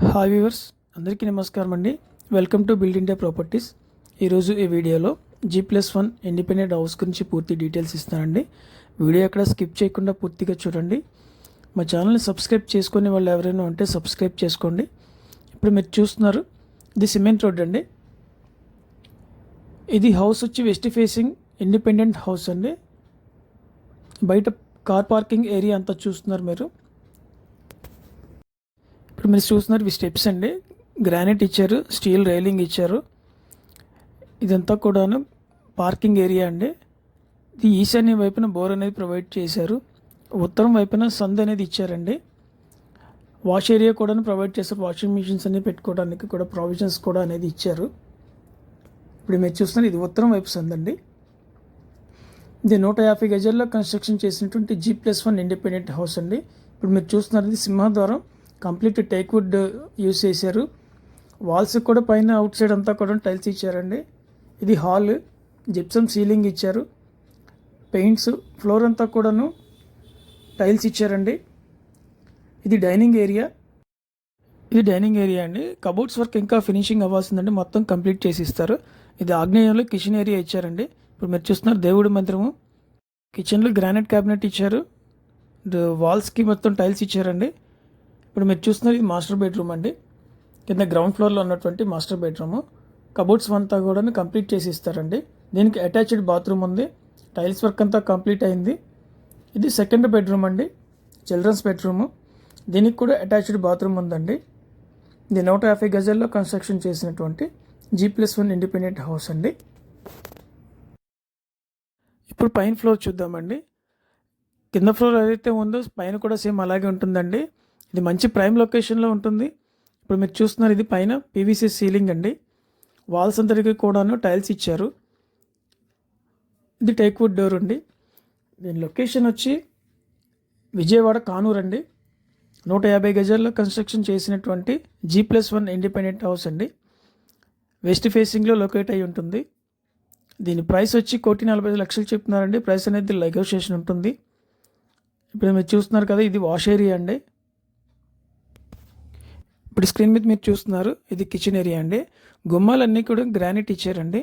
Hi viewers, అందరికీ నమస్కారం అండి. Welcome to build India properties. ఈరోజు ఈ వీడియోలో G+1 ఇండిపెండెంట్ హౌస్ గురించి పూర్తి డీటెయిల్స్ ఇస్తానండి. వీడియో ఎక్కడ స్కిప్ చేయకుండా పూర్తిగా చూడండి. మా ఛానల్ని సబ్స్క్రైబ్ చేసుకునే వాళ్ళు ఎవరైనా ఉంటే సబ్స్క్రైబ్ చేసుకోండి. ఇప్పుడు మీరు చూస్తున్నారు, ఇది సిమెంట్ రోడ్ అండి. ఇది హౌస్ వచ్చి వెస్ట్ ఫేసింగ్ ఇండిపెండెంట్ హౌస్ అండి. బయట కార్ పార్కింగ్ ఏరియా అంతా చూస్తున్నారు మీరు. ఇప్పుడు మీరు చూస్తున్నారు, ఇవి స్టెప్స్ అండి. గ్రానైట్ ఇచ్చారు, స్టీల్ రైలింగ్ ఇచ్చారు. ఇదంతా కూడాను పార్కింగ్ ఏరియా అండి. ఇది ఈశాన్య వైపున బోర్ అనేది ప్రొవైడ్ చేశారు. ఉత్తరం వైపున సందు అనేది ఇచ్చారండి. వాష్ ఏరియా కూడా ప్రొవైడ్ చేశారు. వాషింగ్ మిషన్స్ అన్ని పెట్టుకోవడానికి కూడా ప్రొవిజన్స్ కూడా అనేది ఇచ్చారు. ఇప్పుడు మీరు చూస్తున్నారు, ఇది ఉత్తరం వైపు సందండి. ఇది 150 గజాల్లో కన్స్ట్రక్షన్ చేసినటువంటి G+1 ఇండిపెండెంట్ హౌస్ అండి. ఇప్పుడు మీరు చూస్తున్నారు, ఇది సింహద్వారం కంప్లీట్ టేక్ వుడ్ యూస్ చేశారు. వాల్స్ కూడా పైన అవుట్ సైడ్ అంతా కూడా టైల్స్ ఇచ్చారండి. ఇది హాల్, జిప్సమ్ సీలింగ్ ఇచ్చారు. పెయింట్స్, ఫ్లోర్ అంతా కూడాను టైల్స్ ఇచ్చారండి. ఇది డైనింగ్ ఏరియా. అండి. కబోర్డ్స్ వర్క్ ఇంకా ఫినిషింగ్ అవ్వాల్సిందండి, మొత్తం కంప్లీట్ చేసి ఇస్తారు. ఇది ఆగ్నేయంలో కిచెన్ ఏరియా ఇచ్చారండి. ఇప్పుడు మీరు చూస్తున్నారు, దేవుడి మందిరము. కిచెన్లో గ్రానైట్ క్యాబినెట్ ఇచ్చారు. వాల్స్కి మొత్తం టైల్స్ ఇచ్చారండి. ఇప్పుడు మీరు చూస్తున్నారు, ఇది మాస్టర్ బెడ్రూమ్ అండి. కింద గ్రౌండ్ ఫ్లోర్లో ఉన్నటువంటి మాస్టర్ బెడ్రూమ్. కబోర్డ్స్ అంతా కూడా కంప్లీట్ చేసి ఇస్తారండి. దీనికి అటాచ్డ్ బాత్రూమ్ ఉంది. టైల్స్ వర్క్ అంతా కంప్లీట్ అయింది. ఇది సెకండ్ బెడ్రూమ్ అండి, చిల్డ్రన్స్ బెడ్రూమ్. దీనికి కూడా అటాచ్డ్ బాత్రూమ్ ఉందండి. ఇది 150 గజాల్లో కన్స్ట్రక్షన్ చేసినటువంటి G+1 ఇండిపెండెంట్ హౌస్ అండి. ఇప్పుడు పైన ఫ్లోర్ చూద్దామండి. కింద ఫ్లోర్ ఏదైతే ఉందో పైన కూడా సేమ్ అలాగే ఉంటుందండి. ఇది మంచి ప్రైమ్ లొకేషన్లో ఉంటుంది. ఇప్పుడు మీరు చూస్తున్నారు, ఇది పైన పీవీసీ సీలింగ్ అండి. వాల్స్ అంతటికి కూడాను టైల్స్ ఇచ్చారు. ఇది టేక్వుడ్ డోర్ అండి. దీని లొకేషన్ వచ్చి విజయవాడ కానూరు అండి. 150 గజాల్లో కన్స్ట్రక్షన్ చేసినటువంటి G+1 ఇండిపెండెంట్ హౌస్ అండి. వెస్ట్ ఫేసింగ్లో లొకేట్ అయి ఉంటుంది. దీని ప్రైస్ వచ్చి 1,45,00,000 చెప్తున్నారండి. ప్రైస్ అనేది నెగోషియేషన్ ఉంటుంది. ఇప్పుడు మీరు చూస్తున్నారు కదా, ఇది వాష్ ఏరియా అండి. ఇప్పుడు స్క్రీన్ మీద మీరు చూస్తున్నారు, ఇది కిచెన్ ఏరియా అండి. గుమ్మాలన్నీ కూడా గ్రానైట్ ఇచ్చారండి.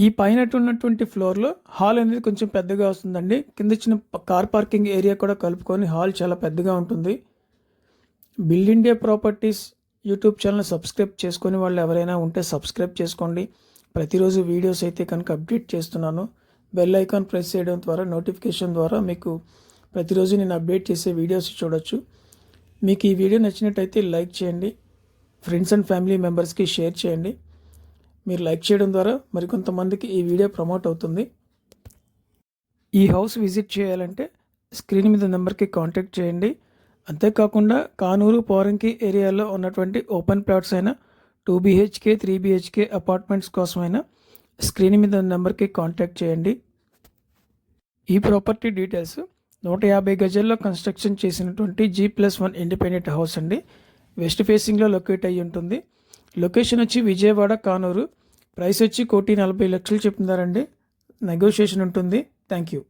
ఈ పైన ఉన్నటువంటి ఫ్లోర్లో హాల్ అనేది కొంచెం పెద్దగా వస్తుందండి. కింద చిన్న కార్ పార్కింగ్ ఏరియా కూడా కలుపుకొని హాల్ చాలా పెద్దగా ఉంటుంది. Build India properties YouTube channel subscribe చేసుకుని వాళ్ళు ఎవరైనా ఉంటే సబ్స్క్రైబ్ చేసుకోండి. ప్రతిరోజు వీడియోస్ అయితే కనుక అప్డేట్ చేస్తున్నాను. బెల్ ఐకాన్ ప్రెస్ చేయడం ద్వారా నోటిఫికేషన్ ద్వారా మీకు ప్రతిరోజు నేను అప్డేట్ చేసే వీడియోస్ చూడొచ్చు. మీకు ఈ వీడియో నచ్చినట్టయితే లైక్ చేయండి. ఫ్రెండ్స్ అండ్ ఫ్యామిలీ మెంబర్స్కి షేర్ చేయండి. మీరు లైక్ చేయడం ద్వారా మరికొంతమందికి ఈ వీడియో ప్రమోట్ అవుతుంది. ఈ హౌస్ విజిట్ చేయాలంటే స్క్రీన్ మీద నెంబర్కి కాంటాక్ట్ చేయండి. అంతేకాకుండా కానూరు, పోరంకి ఏరియాలో ఉన్నటువంటి ఓపెన్ ప్లాట్స్ అయినా 2 BHK 3 BHK అపార్ట్మెంట్స్ కోసమైనా స్క్రీన్ మీద నెంబర్కి కాంటాక్ట్ చేయండి. ఈ ప్రాపర్టీ డీటెయిల్స్ 150 గజాల్లో కన్స్ట్రక్షన్ చేసినటువంటి G+1 ఇండిపెండెంట్ హౌస్ అండి. వెస్ట్ ఫేసింగ్లో లొకేట్ అయ్యి ఉంటుంది. లొకేషన్ వచ్చి విజయవాడ కానూరు. ప్రైస్ వచ్చి 1,40,00,000 చెప్తున్నారండి. నెగోషియేషన్ ఉంటుంది. Thank you.